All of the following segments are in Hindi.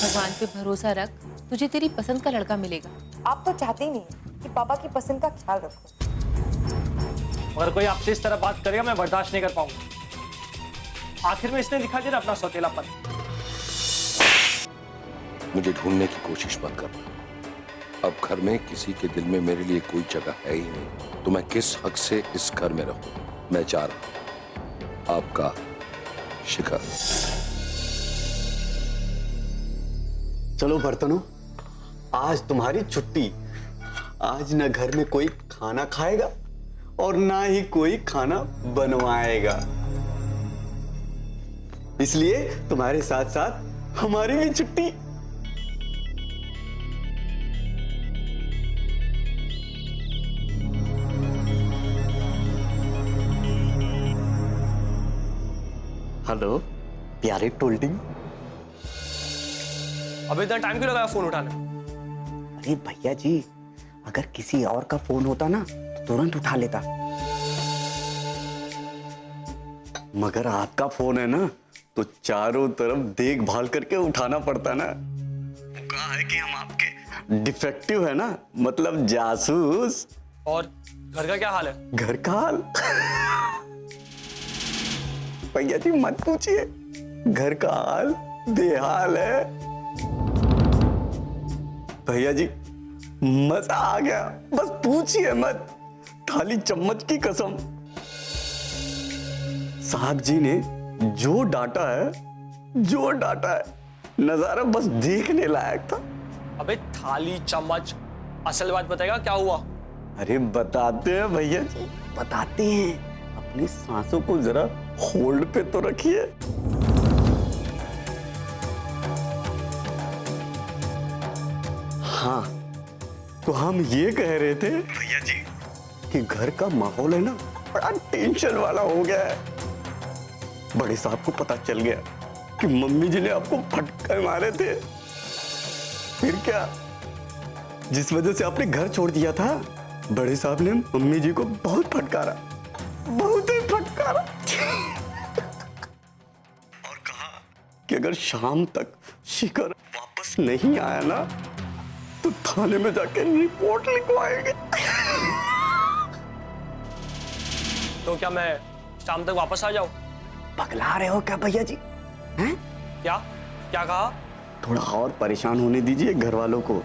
भगवान पे भरोसा रख, तुझे तेरी पसंद का लड़का मिलेगा। आप तो चाहते ही नहीं कि पापा की पसंद का ख्याल रखो। अगर कोई आपसे इस तरह बात करेगा मैं बर्दाश्त नहीं कर पाऊंगा। आखिर में इसने दिखा दिया ना अपना सौतेलापन। मुझे ढूंढने की कोशिश मत करना। अब घर में किसी के दिल में मेरे लिए कोई जगह है ही नहीं, तो मैं किस हक से इस घर में रहूं? मैं जा रहा हूं। आपका शिखर। चलो बर्तनों, आज तुम्हारी छुट्टी। आज ना घर में कोई खाना खाएगा और ना ही कोई खाना बनवाएगा, इसलिए तुम्हारे साथ साथ हमारी भी छुट्टी। हेलो प्यारे टोल्टिंग। अब इतना टाइम क्यों लगाया फोन उठाने? अरे भैया जी, अगर किसी और का फोन होता ना तो तुरंत उठा लेता, मगर आपका फोन है ना तो चारों तरफ देखभाल करके उठाना पड़ता ना। वो कहा है कि हम आपके डिफेक्टिव है ना, मतलब जासूस। और घर का क्या हाल है? घर का हाल भैया जी मत पूछिए, घर का हाल बेहाल है। भैया जी मजा आ गया, बस पूछिए मत, थाली चम्मच की कसम। साहब जी ने जो डांटा है, नजारा बस देखने लायक था। अबे थाली चम्मच, असल बात बताएगा क्या हुआ? अरे बताते हैं भैया जी, बताते हैं। अपनी सांसों को जरा होल्ड पे तो रखिए। हाँ, तो हम ये कह रहे थे भैया जी कि घर का माहौल है ना बड़ा टेंशन वाला हो गया है। बड़े साहब को पता चल गया कि मम्मी जी ने आपको फटकार मारे थे। फिर क्या, जिस वजह से आपने घर छोड़ दिया था, बड़े साहब ने मम्मी जी को बहुत फटकारा, बहुत ही फटकारा। और कहा कि अगर शाम तक शिखर वापस नहीं आया ना तो थाने में जाके रिपोर्ट लिखवाएंगे। तो क्या मैं शाम तक वापस आ जाऊं? पगला रहे हो क्या भैया जी? हैं? क्या क्या कहा? थोड़ा और परेशान होने दीजिए घर वालों को।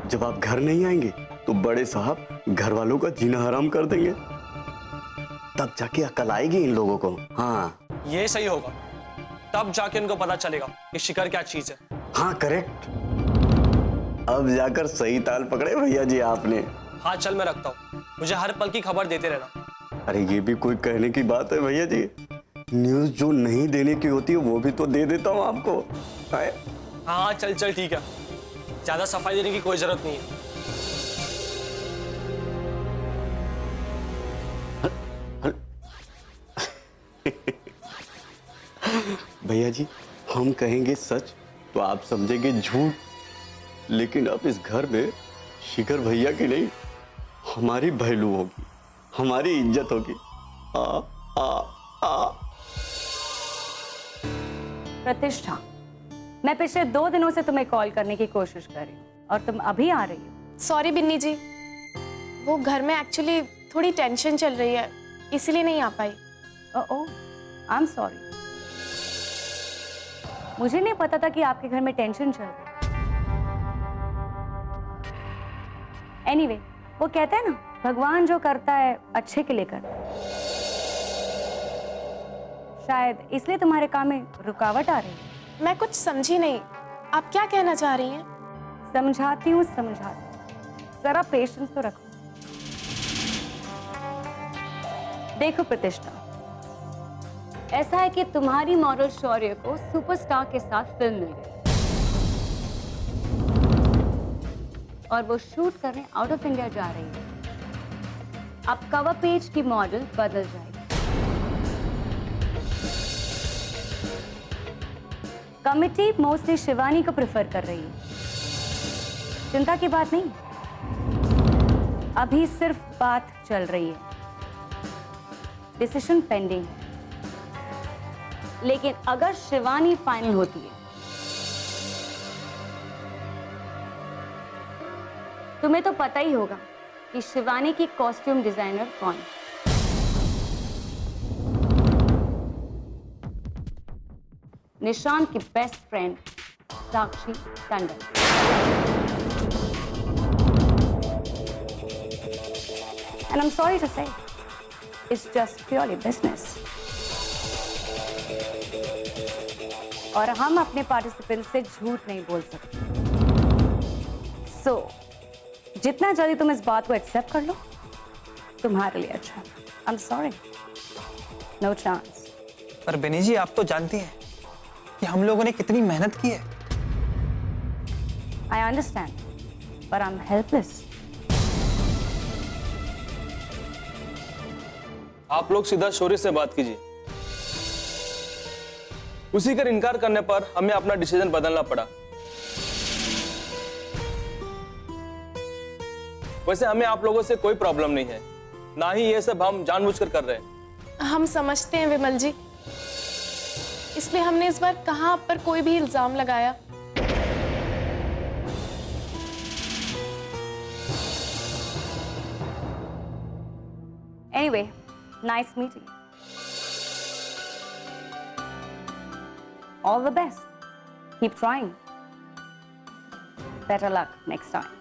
जब आप घर नहीं आएंगे तो बड़े साहब घर वालों का जीना हराम कर देंगे, तब जाके अकल आएगी इन लोगों को। हाँ ये सही होगा, तब जाके उनको पता चलेगा कि शिखर क्या चीज है। हाँ करेक्ट। अब जाकर सही ताल पकड़े भैया जी आपने। हाँ चल मैं रखता हूँ, मुझे हर पल की खबर देते रहना। अरे ये भी कोई कहने की बात है भैया जी? न्यूज जो नहीं देने की होती है वो भी तो दे देता हूँ आपको। हाँ चल चल ठीक है, ज्यादा सफाई देने की कोई जरूरत नहीं है। भैया जी हम कहेंगे सच तो आप समझेंगे झूठ, लेकिन अब इस घर में शिखर भैया की नहीं हमारी वैल्यू होगी, हमारी इज्जत होगी। आ आ आ प्रतिष्ठा, मैं पिछले 2 दिनों से तुम्हें कॉल करने की कोशिश कर रही हूँ और तुम अभी आ रही हो। सॉरी बिन्नी जी, वो घर में एक्चुअली थोड़ी टेंशन चल रही है, इसीलिए नहीं आ पाई। ओह, आई एम सॉरी। मुझे नहीं पता था कि आपके घर में टेंशन चल रही है। एनीवे, वो कहते हैं ना, भगवान जो करता है अच्छे के लिए करता है। शायद इसलिए तुम्हारे काम में रुकावट आ रही है। मैं कुछ समझी नहीं, आप क्या कहना चाह रही हैं? समझाती हूँ, जरा पेशेंस तो रखो। देखो प्रतिष्ठा, ऐसा है कि तुम्हारी मॉडल शौर्य को सुपरस्टार के साथ फिल्म मिल गई और वो शूट करने आउट ऑफ इंडिया जा रही है। अब कवर पेज की मॉडल बदल जाएगी। कमिटी मोस्टली शिवानी को प्रेफर कर रही है। चिंता की बात नहीं, अभी सिर्फ बात चल रही है, डिसीजन पेंडिंग है। लेकिन अगर शिवानी फाइनल होती है तुम्हें तो पता ही होगा कि शिवानी की कॉस्ट्यूम डिजाइनर कौन है। निशांत की best friend Sakshi Tandon. And I'm sorry to say, it's just purely business. और हम अपने पार्टिसिपेंट से झूठ नहीं बोल सकते। So, जितना जल्दी तुम इस बात को एक्सेप्ट कर लो, तुम्हारे लिए अच्छा। I'm sorry, no chance. पर बेनी जी, आप तो जानती हैं कि हम लोगों ने कितनी मेहनत की है। I understand, but I'm helpless. आप लोग सीधा शौर्य से बात कीजिए। उसी का इनकार करने पर हमें अपना डिसीजन बदलना पड़ा। वैसे हमें आप लोगों से कोई प्रॉब्लम नहीं है, ना ही ये सब हम जानबूझकर कर रहे हैं। हम समझते हैं विमल जी, इसलिए हमने इस बार कहाँ आप पर कोई भी इल्जाम लगाया। Anyway, nice meeting you. All the best. Keep trying. Better luck next time.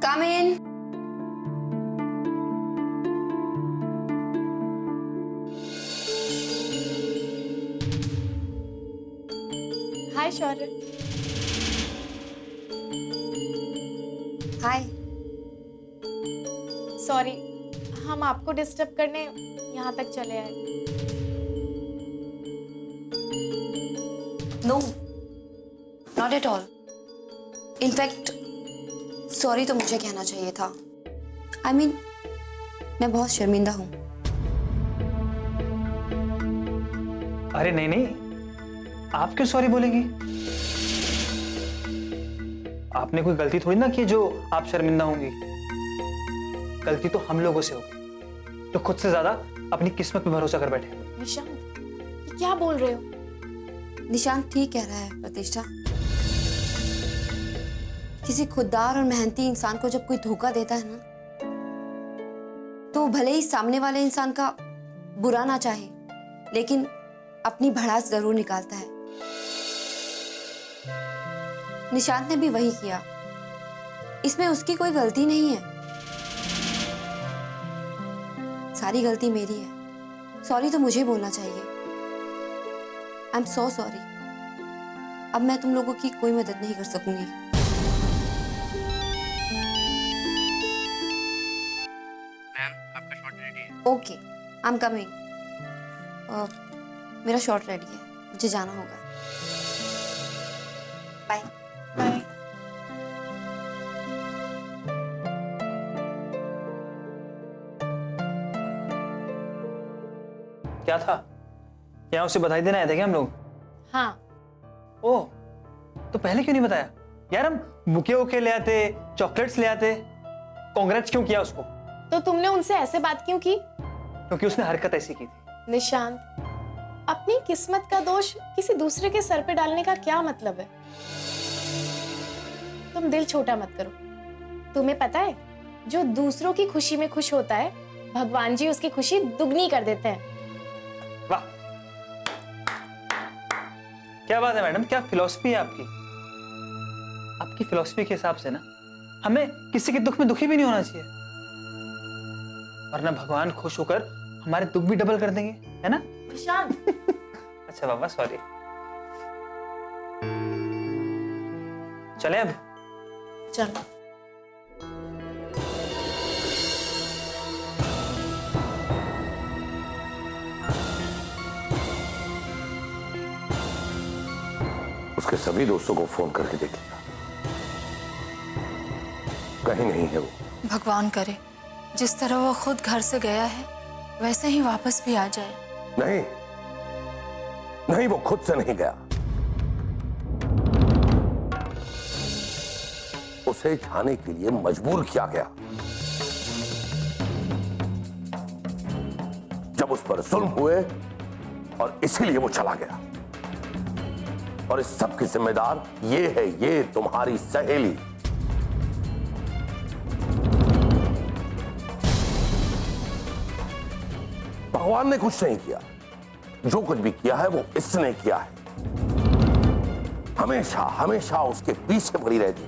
Come in. Hi Shaurya. Hi. Sorry, हम आपको डिस्टर्ब करने यहाँ तक चले आए। No, not at all. In fact sorry तो मुझे कहना चाहिए था। I mean, मैं बहुत शर्मिंदा हूँ। अरे नहीं नहीं, आप क्यों सॉरी बोलेंगी? आपने कोई गलती थोड़ी ना की जो आप शर्मिंदा होंगी। गलती तो हम लोगों से होगी, तो खुद से ज्यादा अपनी किस्मत पे भरोसा कर बैठे। निशांत, ये क्या बोल रहे हो? निशांत ठीक कह रहा है प्रतिष्ठा। किसी खुददार और मेहनती इंसान को जब कोई धोखा देता है ना, तो भले ही सामने वाले इंसान का बुरा ना चाहे, लेकिन अपनी भड़ास जरूर निकालता है। निशांत ने भी वही किया। इसमें उसकी कोई गलती नहीं है, सारी गलती मेरी है। सॉरी तो मुझे बोलना चाहिए। I am so sorry. अब मैं तुम लोगों की कोई मदद नहीं कर सकूंगी। Okay, I am coming. मेरा शॉट रेडी है, मुझे जाना होगा। Bye bye. क्या था? यहाँ उसे बधाई देना आए थे क्या हम लोग? हाँ। ओह, तो पहले क्यों नहीं बताया यार? हम बुके वुके ले आते, चॉकलेट्स ले आते। कांग्रेट्स क्यों किया उसको? तो तुमने उनसे ऐसे बात क्यों की? क्योंकि उसने हरकत ऐसी की थी। निशांत, अपनी किस्मत का दोष किसी दूसरे के सर पे डालने का क्या मतलब है? तुम दिल छोटा मत करो। तुम्हें पता है, जो दूसरों की खुशी में खुश होता है, भगवान जी उसकी खुशी दुगनी कर देते हैं। वाह, क्या बात है मैडम, क्या फिलॉसफी है आपकी। आपकी फिलॉसफी के हिसाब से ना, हमें किसी के दुख में दुखी भी नहीं होना चाहिए, वरना भगवान खुश होकर हमारे दुख भी डबल कर देंगे, है ना? निशांत। अच्छा बाबा, सॉरी। चले अब? चलो। उसके सभी दोस्तों को फोन करके देखिएगा, कहीं नहीं है वो। भगवान करे जिस तरह वो खुद घर से गया है, वैसे ही वापस भी आ जाए। नहीं नहीं, वो खुद से नहीं गया, उसे जाने के लिए मजबूर किया गया। जब उस पर जुल्म हुए और इसीलिए वो चला गया। और इस सब की जिम्मेदार ये है, ये तुम्हारी सहेली। भगवान ने कुछ नहीं किया, जो कुछ भी किया है वो इसने किया है। हमेशा हमेशा उसके पीछे पड़ी रहती।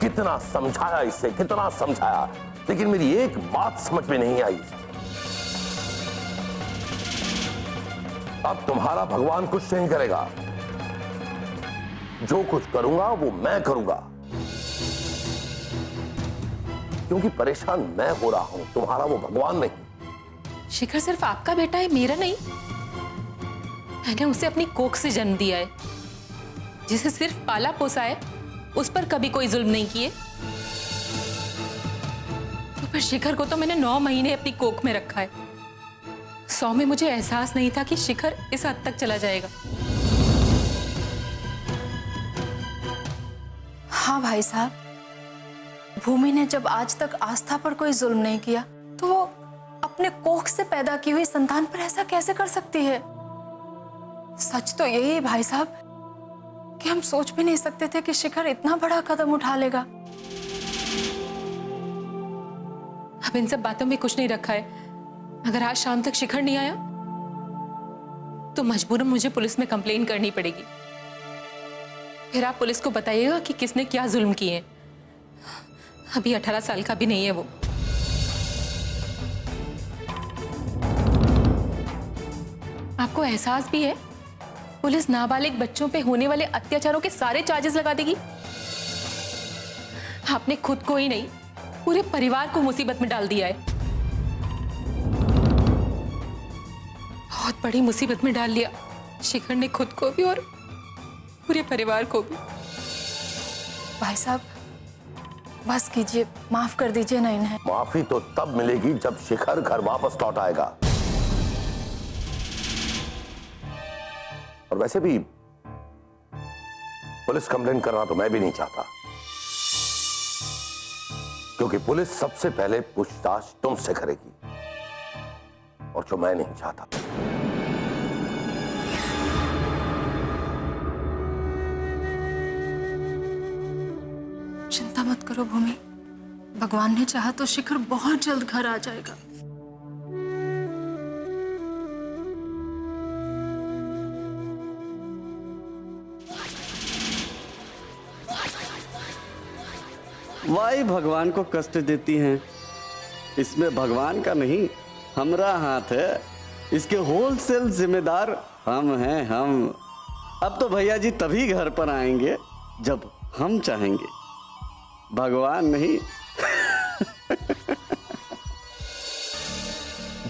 कितना समझाया इससे, कितना समझाया, लेकिन मेरी एक बात समझ में नहीं आई। अब तुम्हारा भगवान कुछ नहीं करेगा, जो कुछ करूंगा वो मैं करूंगा, क्योंकि परेशान मैं हो रहा हूं, तुम्हारा वो भगवान नहीं। शिखर सिर्फ आपका बेटा है, मेरा नहीं। मैंने उसे अपनी कोख से जन्म दिया है। जिसे सिर्फ पाला पोसा है, उस पर कभी कोई जुल्म नहीं किए। तो फिर शिखर को तो मैंने 9 महीने अपनी कोख में रखा है। 100 में मुझे एहसास नहीं था कि शिखर इस हद तक चला जाएगा। हाँ भाई साहब, भूमि ने जब आज तक आस्था पर कोई जुल्म नहीं किया, तो वो अपने कोख से पैदा की हुई संतान पर ऐसा कैसे कर सकती है? सच तो यही है भाई साहब कि हम सोच भी नहीं सकते थे कि शिखर इतना बड़ा कदम उठा लेगा। अब इन सब बातों में कुछ नहीं रखा है। अगर आज शाम तक शिखर नहीं आया तो मजबूरन मुझे पुलिस में कंप्लेन करनी पड़ेगी। फिर आप पुलिस को बताइएगा कि किसने क्या जुल्म किए हैं। अभी 18 साल का भी नहीं है वो। आपको एहसास भी है पुलिस नाबालिग बच्चों पे होने वाले अत्याचारों के सारे चार्जेस लगा देगी। आपने खुद को ही नहीं, पूरे परिवार को मुसीबत में डाल दिया है। बहुत बड़ी मुसीबत में डाल लिया शिखर ने खुद को भी और पूरे परिवार को भी। भाई साहब बस कीजिए, माफ कर दीजिए ना इन्हें। माफी तो तब मिलेगी जब शिखर घर वापस लौट आएगा। और वैसे भी पुलिस कंप्लेंट करना तो मैं भी नहीं चाहता, क्योंकि पुलिस सबसे पहले पूछताछ तुमसे करेगी, और जो मैं नहीं चाहता। चिंता मत करो भूमि, भगवान ने चाहा तो शिखर बहुत जल्द घर आ जाएगा। वाई भगवान को कष्ट देती हैं। इसमें भगवान का नहीं, हमारा हाथ है। इसके होलसेल जिम्मेदार हम हैं, हम। अब तो भैया जी तभी घर पर आएंगे जब हम चाहेंगे, भगवान नहीं।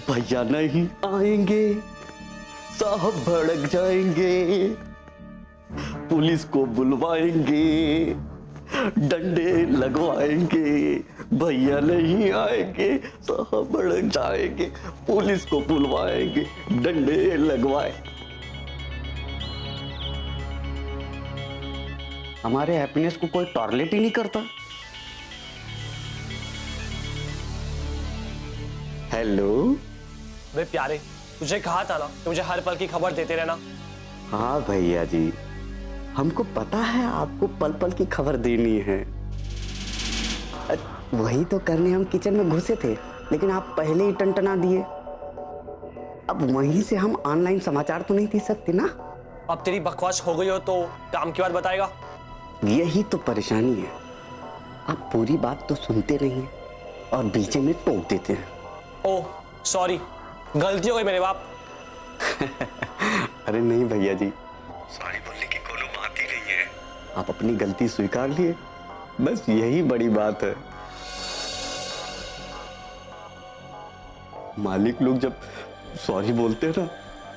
भैया नहीं आएंगे, साहब भड़क जाएंगे, पुलिस को बुलवाएंगे, डंडे लगवाएंगे। भैया नहीं आएंगे, साहब भड़क जाएंगे, पुलिस को बुलवाएंगे, डंडे लगवाए। हमारे हैप्पीनेस को कोई टॉर्लेट ही नहीं करता। हेलो। वे प्यारे, तुझे कहा था ना कि मुझे हर पल की खबर देते रहना। हाँ भैया जी, हमको पता है आपको पल पल की खबर देनी है। वही तो करने हम किचन में घुसे थे, लेकिन आप पहले ही टंटना दिए। अब वहीं से हम ऑनलाइन समाचार तो नहीं दे सकते ना। अब तेरी बकवास हो गई हो तो काम की बात बताएगा। यही तो परेशानी है, आप पूरी बात तो सुनते नहीं हैं और बीच में टोक देते हैं। ओह सॉरी, गलती हो गई मेरे बाप। अरे नहीं भैया जी, सॉरी बोलने की कोनो बात ही नहीं है। आप अपनी गलती स्वीकार लिए, बस यही बड़ी बात है। मालिक लोग जब सॉरी बोलते हैं ना,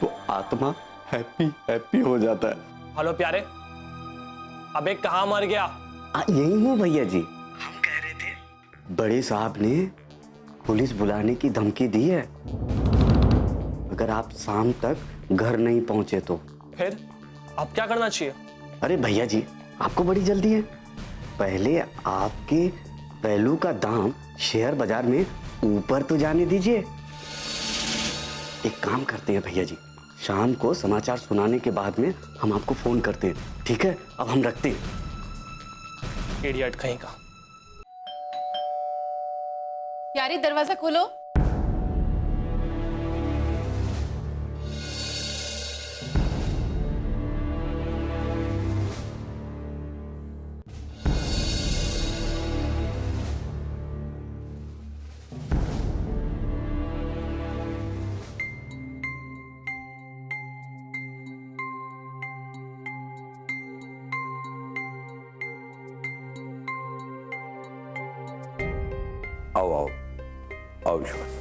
तो आत्मा हैप्पी हैप्पी हो जाता है। हेलो प्यारे, अबे कहाँ मर गया? यही हूँ भैया जी। हम कह रहे थे बड़े साहब ने पुलिस बुलाने की धमकी दी है अगर आप शाम तक घर नहीं पहुंचे तो। फिर आप क्या करना चाहिए? अरे भैया जी, आपको बड़ी जल्दी है। पहले आपके वैल्यू का दाम शेयर बाजार में ऊपर तो जाने दीजिए। एक काम करते हैं भैया जी, शाम को समाचार सुनाने के बाद में हम आपको फोन करते हैं, ठीक है? अब हम रखते हैं। इडियट कहीं का। यारी दरवाजा खोलो। आओ आओ आओ विश्वास,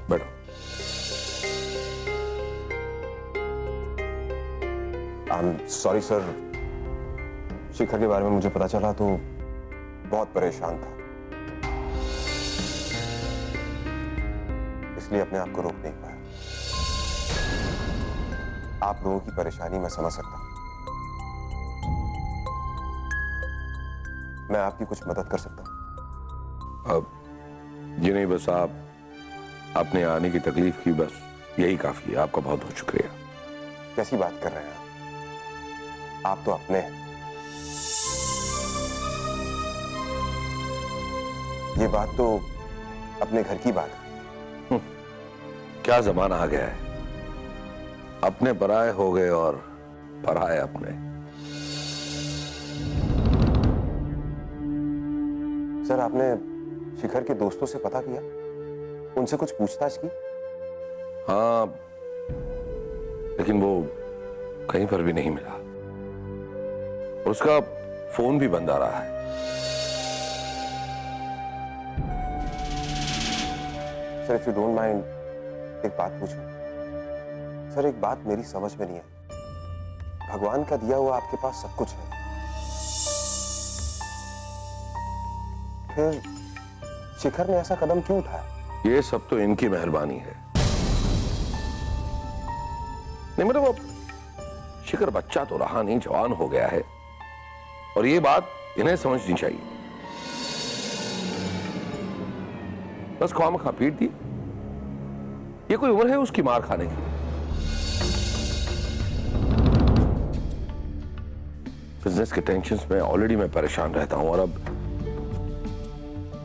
बैठो। सॉरी सर, शिखर के बारे में मुझे पता चला तो बहुत परेशान था, इसलिए अपने आप को रोक नहीं पाया। आप लोगों की परेशानी मैं समझ सकता हूं, मैं आपकी कुछ मदद कर सकता हूं। अब जी नहीं, बस आप अपने आने की तकलीफ की, बस यही काफी है। आपका बहुत बहुत शुक्रिया। कैसी बात कर रहे हैं आप तो अपने हैं। ये बात तो अपने घर की बात है। क्या जमाना आ गया है, अपने पराये हो गए और पराये अपने। सर, आपने शिखर के दोस्तों से पता किया, उनसे कुछ पूछताछ की? हाँ, लेकिन वो कहीं पर भी नहीं मिला और उसका फोन भी बंद आ रहा है। Sir, if you don't mind, एक बात पूछूं? सर, एक बात मेरी समझ में नहीं है। भगवान का दिया हुआ आपके पास सब कुछ है, फिर शिखर ने ऐसा कदम क्यों उठाया? ये सब तो इनकी मेहरबानी है। नहीं मतलब वो शिखर बच्चा तो रहा नहीं, जवान हो गया है और ये बात इन्हें समझनी चाहिए। बस ख्वामखा पीट दी। ये कोई उम्र है उसकी मार खाने की? बिजनेस के टेंशन्स में ऑलरेडी मैं परेशान रहता हूं और अब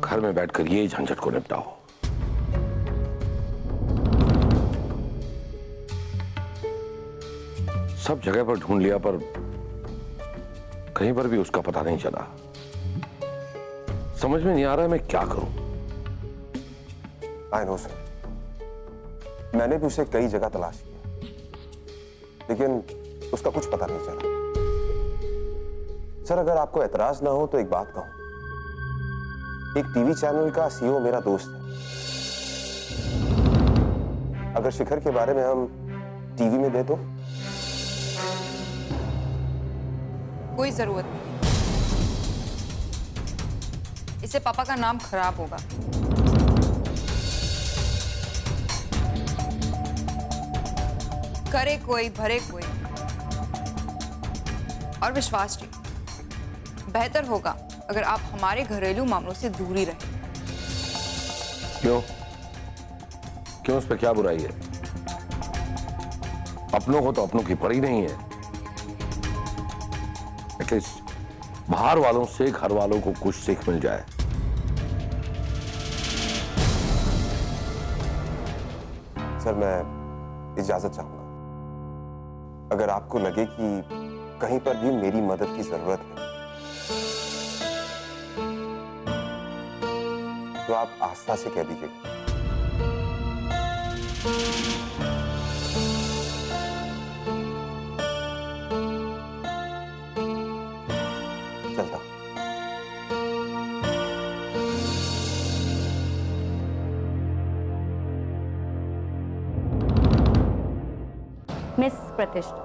घर में बैठकर ये झंझट को निपटाओ। सब जगह पर ढूंढ लिया पर कहीं पर भी उसका पता नहीं चला। समझ में नहीं आ रहा है मैं क्या करूं। आई नो सर, मैंने भी उसे कई जगह तलाश किया, लेकिन उसका कुछ पता नहीं चला। सर, अगर आपको एतराज ना हो तो एक बात कहूं। एक टीवी चैनल का सीईओ मेरा दोस्त है। अगर शिखर के बारे में हम टीवी में दे तो? कोई जरूरत नहीं, इससे पापा का नाम खराब होगा। करे कोई भरे कोई। और विश्वास जी, बेहतर होगा अगर आप हमारे घरेलू मामलों से दूर ही रहें। क्यों क्यों उस पर क्या बुराई है? अपनों को तो अपनों की पड़ी नहीं है। एटलीस्ट बाहर वालों से घर वालों को कुछ सीख मिल जाए। सर, मैं इजाजत चाहूंगा। अगर आपको लगे कि कहीं पर भी मेरी मदद की जरूरत है तो आप आस्था से कह दीजिएगा। चलता हूं। मिस प्रतिष्ठा,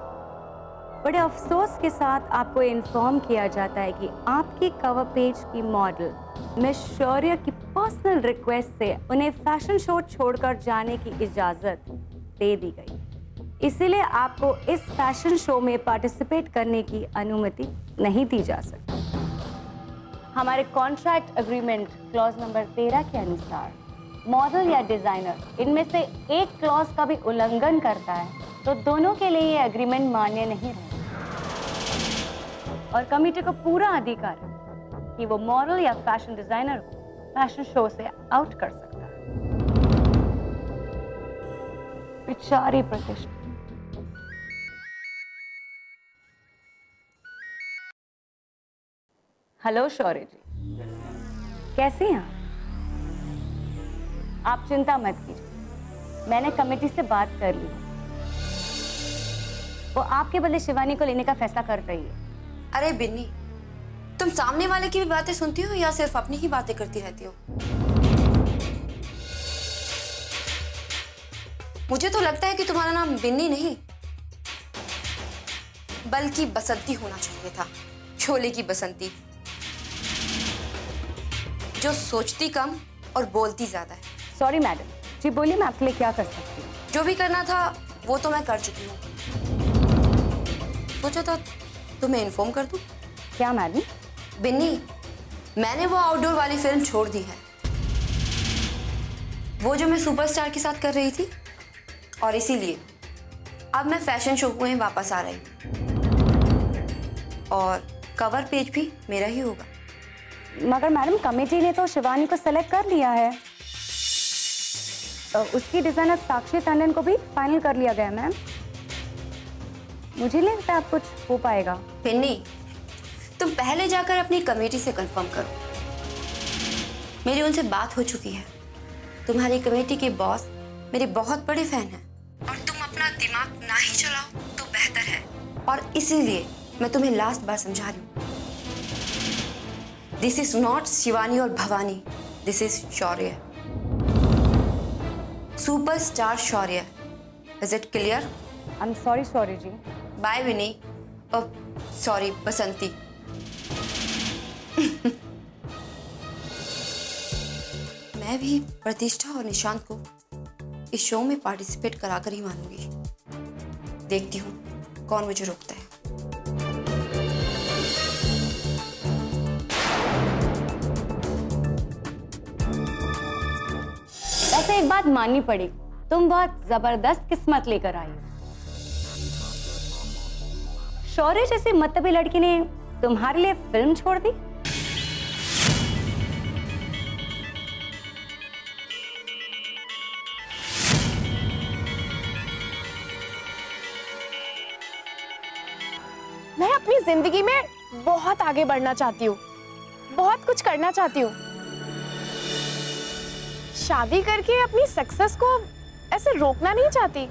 बड़े अफसोस के साथ आपको इन्फॉर्म किया जाता है कि आपकी कवर पेज की मॉडल मिस शौर्य की पर्सनल रिक्वेस्ट से उन्हें फैशन शो छोड़कर जाने की इजाजत दे दी गई। इसीलिए आपको इस फैशन शो में पार्टिसिपेट करने की अनुमति नहीं दी जा सकती। हमारे कॉन्ट्रैक्ट एग्रीमेंट क्लॉज नंबर 13 के अनुसार मॉडल या डिजाइनर इनमें से एक क्लॉज का भी उल्लंघन करता है तो दोनों के लिए ये एग्रीमेंट मान्य नहीं रहेगा और कमेटी को पूरा अधिकार है कि वो मॉडल या फैशन डिजाइनर को फैशन शो से आउट कर सकता है। बेचारी प्रतिष्ठा। हेलो शौर्य जी, कैसे हैं आप? चिंता मत कीजिए, मैंने कमेटी से बात कर ली है। वो आपके बदले शिवानी को लेने का फैसला कर रही है। अरे बिन्नी, तुम सामने वाले की भी बातें सुनती हो या सिर्फ अपनी ही बातें करती रहती हो? मुझे तो लगता है कि तुम्हारा नाम बिन्नी नहीं बल्कि बसंती होना चाहिए था। शोले की बसंती, जो सोचती कम और बोलती ज्यादा है। सॉरी मैडम जी, बोलिए मैं आपके लिए क्या कर सकती हूँ? जो भी करना था वो तो मैं कर चुकी हूँ। सोचा था तुम्हें इन्फॉर्म कर दूं। क्या मैडम? बिन्नी, मैंने वो आउटडोर वाली फिल्म छोड़ दी है, वो जो मैं सुपरस्टार के साथ कर रही थी, और इसीलिए अब मैं फैशन शो में वापस आ रही हूँ और कवर पेज भी मेरा ही होगा। मगर मैडम कमेटी ने तो शिवानी को सेलेक्ट कर लिया है। उसकी डिजाइनर साक्षी टंडन को भी फाइनल कर लिया गया मैम। मुझे नहीं लगता अब कुछ हो पाएगा। बिन्नी, तुम पहले जाकर अपनी कमेटी से कंफर्म करो। मेरी उनसे बात हो चुकी है। तुम्हारी कमेटी के बॉस मेरे बहुत बड़े फैन हैं और तुम अपना दिमाग ना ही चलाओ तो बेहतर है। और इसीलिए मैं तुम्हें लास्ट बार समझा रही हूँ, दिस इज नॉट शिवानी और Bhavani, this is Shaurya, superstar Shaurya. Is it clear? I am sorry Shaurya ji. Bye Vini. Sorry Basanti. मैं भी प्रतिष्ठा और निशांत को इस शो में पार्टिसिपेट कराकर ही मानूंगी। देखती हूँ कौन मुझे रोकता है। वैसे एक बात माननी पड़ेगी, तुम बहुत जबरदस्त किस्मत लेकर आई हो। शौर्य जैसी मतबी लड़की ने तुम्हारे लिए फिल्म छोड़ दी। मैं अपनी जिंदगी में बहुत आगे बढ़ना चाहती हूँ, बहुत कुछ करना चाहती हूँ। शादी करके अपनी सक्सेस को ऐसे रोकना नहीं चाहती।